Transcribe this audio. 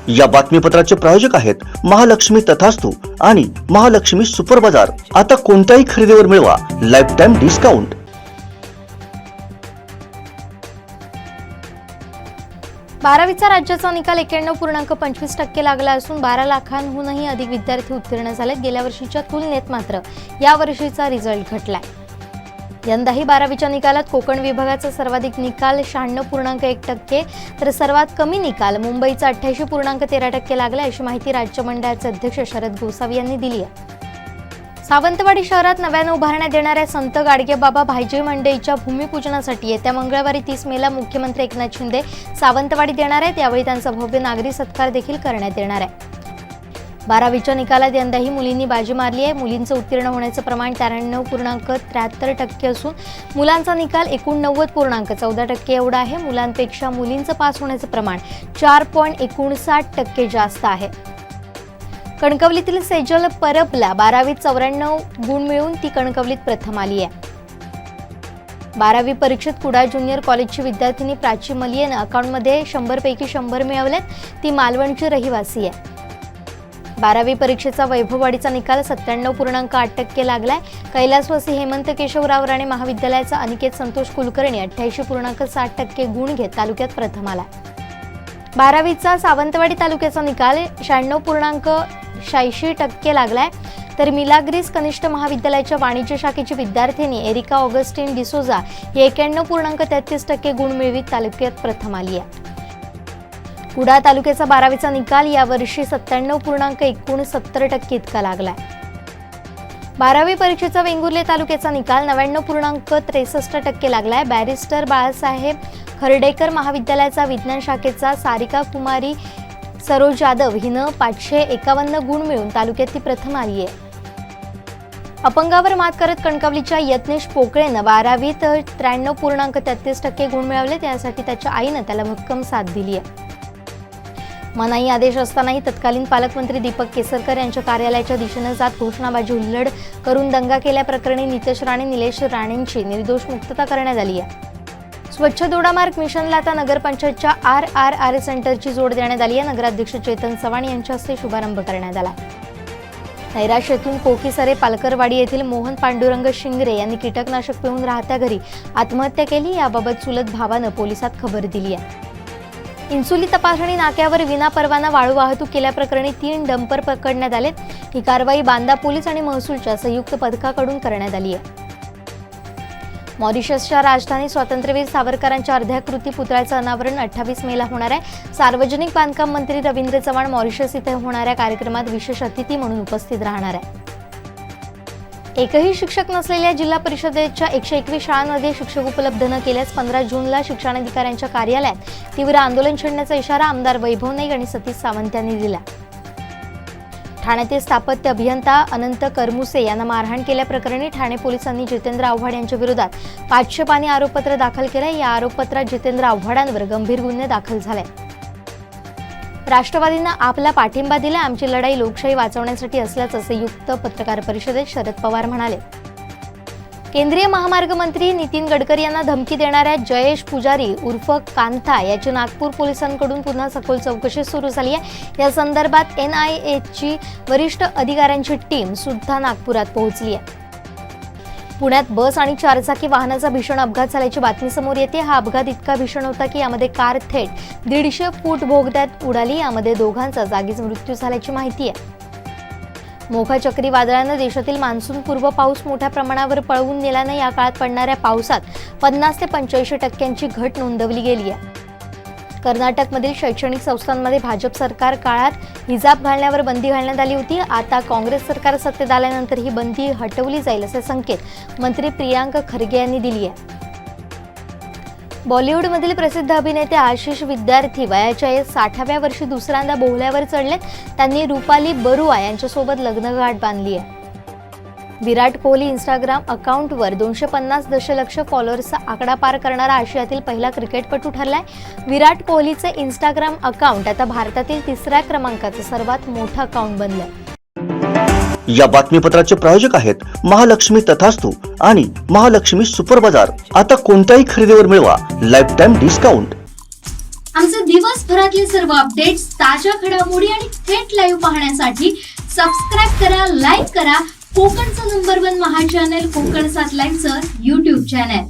या बातमीपत्राचे प्रायोजक आहेत महालक्ष्मी तथास्तु आणि महालक्ष्मी सुपर बाजार। आता कोणत्याही खरेदीवर मिळवा लाइफ टाइम डिस्काउंट। 12वीचा राज्याचा निकाल 91.25% लागला असून 12 लाखांहूनही अधिक विद्यार्थी उत्तीर्ण झालेत। गेल्या वर्षीच्या तुलनेत मात्र या वर्षीचा रिझल्ट घटलाय। यंदाही 12वीच्या निकालात कोकण विभागाचा सर्वाधिक निकाल 96.1% तर सर्वात कमी निकाल मुंबईचा 88.13% लागला, अशी माहिती राज्य मंडळाचे अध्यक्ष शरद गोसावी यांनी दिली आहे। सावंतवाडी शहरात नव्याने उभारण्यात येणाऱ्या संत गाडगेबाबा भाईजे मंडईच्या भूमिपूजनासाठी येत्या मंगळवारी 30 मेला मुख्यमंत्री एकनाथ शिंदे सावंतवाडीत येणार आहेत। यावेळी त्यांचा भव्य नागरी सत्कार देखील करण्यात येणार आहे। 12वीच्या निकालात यंदाही मुलींनी बाजी मारली आहे। मुलींचं उत्तीर्ण होण्याचं प्रमाण 93.73% असून मुलांचा निकाल 89.14% एवढा आहे। मुलांपेक्षा मुलींचं पास होण्याचं प्रमाण 4.59% जास्त आहे। कणकवलीतील सेजल परबला 12वीत 94 गुण मिळून ती कणकवलीत प्रथम आली आहे। 12वी परीक्षेत कुडाळ ज्युनियर कॉलेजची विद्यार्थिनी प्राची मलियेनं अकाउंटमध्ये 100 पैकी 100 मिळवलेत। ती मालवणची रहिवासी आहे। 12वी परीक्षेचा वैभववाडीचा निकाल 97.8% लागलाय। कैलासवासी हेमंत केशवराव राणे महाविद्यालयाचा अनिकेत संतोष कुलकर्णी 88.60% गुण घेत तालुक्यात प्रथम आला। 12वीचा सावंतवाडी तालुक्याचा निकाल 96.86% लागलाय, तर मिलाग्रिस कनिष्ठ महाविद्यालयाच्या वाणिज्य शाखेची विद्यार्थिनी एरिका ऑगस्टिन डिसोजा ही 91.33% गुण मिळवीत तालुक्यात प्रथम आली आहे। कुडाळ तालुक्याचा 12वीचा निकाल यावर्षी 97.69% इतका लागलाय। 12वी परीक्षेचा वेंगुर्ले तालुक्याचा निकाल 99.63% लागलाय। बॅरिस्टर बाळासाहेब खर्डेकर महाविद्यालयाचा विज्ञान शाखेचा सारिका कुमारी सरोज जाधव हिनं 551 गुण मिळून तालुक्यात ती प्रथम आली आहे। अपंगावर मात करत कणकवलीच्या यत्नेश पोकळेनं 12वीत 93.33% गुण मिळवले। त्यासाठी त्याच्या आईनं त्याला भक्कम साथ दिली आहे। मनाई आदेश असतानाही तत्कालीन पालकमंत्री दीपक केसरकर यांच्या कार्यालयाच्या दिशेने जात घोषणाबाजी हुल्लड करून दंगा केल्याप्रकरणी नितेश राणे निलेश राणेंची निर्दोष मुक्तता करण्यात आली आहे। स्वच्छ दोडामार्ग मिशनला आता नगरपंचायतच्या RRR सेंटरची जोड देण्यात आली आहे। नगराध्यक्ष चेतन चव्हाण यांच्या हस्ते शुभारंभ करण्यात आला। नैराश्यातून कोकीसरे पालकरवाडी येथील मोहन पांडुरंग शिंगरे यांनी कीटकनाशक पिऊन राहत्या घरी आत्महत्या केली। याबाबत चुलत भावानं पोलिसात खबर दिली आहे। इन्सुली तपासणी नाक्यावर विनापरवाना वाळू वाहतूक केल्याप्रकरणी 3 डंपर पकडण्यात आले। ही कारवाई बांदा पोलीस आणि महसूलच्या संयुक्त पथकाकडून करण्यात आली आहे। मॉरिशसच्या राजधानी स्वातंत्र्यवीर सावरकरांच्या अर्ध्याकृती पुतळ्याचं अनावरण 28 मेला होणार आहे। सार्वजनिक बांधकाम मंत्री रवींद्र चव्हाण मॉरिशस इथे होणाऱ्या कार्यक्रमात विशेष अतिथी म्हणून उपस्थित राहणार आहे। एकही शिक्षक नसलेल्या जिल्हा परिषदेच्या 121 शाळांमध्ये शिक्षक उपलब्ध न केल्यास 15 जूनला शिक्षणाधिकाऱ्यांच्या कार्यालयात तीव्र आंदोलन छेडण्याचा इशारा आमदार वैभव नाईक आणि सतीश सावंत यांनी दिला। ठाण्यातील स्थापत्य अभियंता अनंत करमुसे यांना मारहाण केल्याप्रकरणी ठाणे पोलिसांनी जितेंद्र आव्हाड यांच्या विरोधात 500 पानी आरोपपत्र दाखल केले। या आरोपपत्रात जितेंद्र आव्हाडांवर गंभीर गुन्हे दाखल झाले। राष्ट्रवादींना आपला पाठिंबा दिला, आमची लढाई लोकशाही वाचवण्यासाठी असल्याचं संयुक्त पत्रकार परिषदेत शरद पवार म्हणाले। केंद्रीय महामार्ग मंत्री नितीन गडकरी यांना धमकी देणाऱ्या जयेश पुजारी उर्फ कांथा याची नागपूर पोलिसांकडून पुन्हा सखोल चौकशी सुरू झाली आहे। या संदर्भात NIAची वरिष्ठ अधिकाऱ्यांची टीम सुद्धा नागपुरात पोहोचली आहे। पुण्यात बस आणि 4 चाकी वाहनाचा भीषण अपघात झाल्याची बातमी समोर येते। हा अपघात इतका भीषण होता की यामध्ये कार थेट 150 फूट बोगद्यात उडाली। यामध्ये दोघांचा जागीच मृत्यू झाल्याची माहिती आहे। मोखा चक्रीवादळानं देशातील मान्सूनपूर्व पाऊस मोठ्या प्रमाणावर पळवून नेल्याने या काळात पडणाऱ्या पावसात 50 ते 85% घट नोंदवली गेली आहे। कर्नाटकमधील शैक्षणिक संस्थांमध्ये भाजप सरकार काळात हिजाब घालण्यावर बंदी घालण्यात आली होती। आता काँग्रेस सरकार सत्तेत आल्यानंतर ही बंदी हटवली जाईल असे संकेत मंत्री प्रियांक खरगे यांनी दिली आहे। बॉलिवूडमधील प्रसिद्ध अभिनेते आशिष विद्यार्थी वयाच्या 60व्या वर्षी दुसऱ्यांदा बोहल्यावर चढलेत। त्यांनी रुपाली बरुआ यांच्यासोबत लग्नगाठ बांधली आहे। विराट कोहली इंस्टाग्राम अकाउंटवर 250 दशलक्ष फॉलोअर्सचा आकडा पार करणारा आशियातील पहिला क्रिकेटपटू ठरलाय। विराट कोहलीचे इंस्टाग्राम अकाउंट आता भारतातील 3ऱ्या क्रमांकाचं सर्वात मोठं अकाउंट बनलंय। या बातमीपत्राचे प्रायोजक आहेत महालक्ष्मी तथास्तु आणि महालक्ष्मी सुपर बाजार। आता कोणत्याही खरेदीवर मिळवा लाइफ टाइम डिस्काउंट। आमचे दिवसभरातले सर्व अपडेट्स, ताज्या घडामोडी आणि थेट लाईव्ह पाहण्यासाठी सबस्क्राईब करा, लाईक करा कोकणचं नंबर 1 महा चॅनल कोकण 7 लाईव्हचं YouTube चॅनल.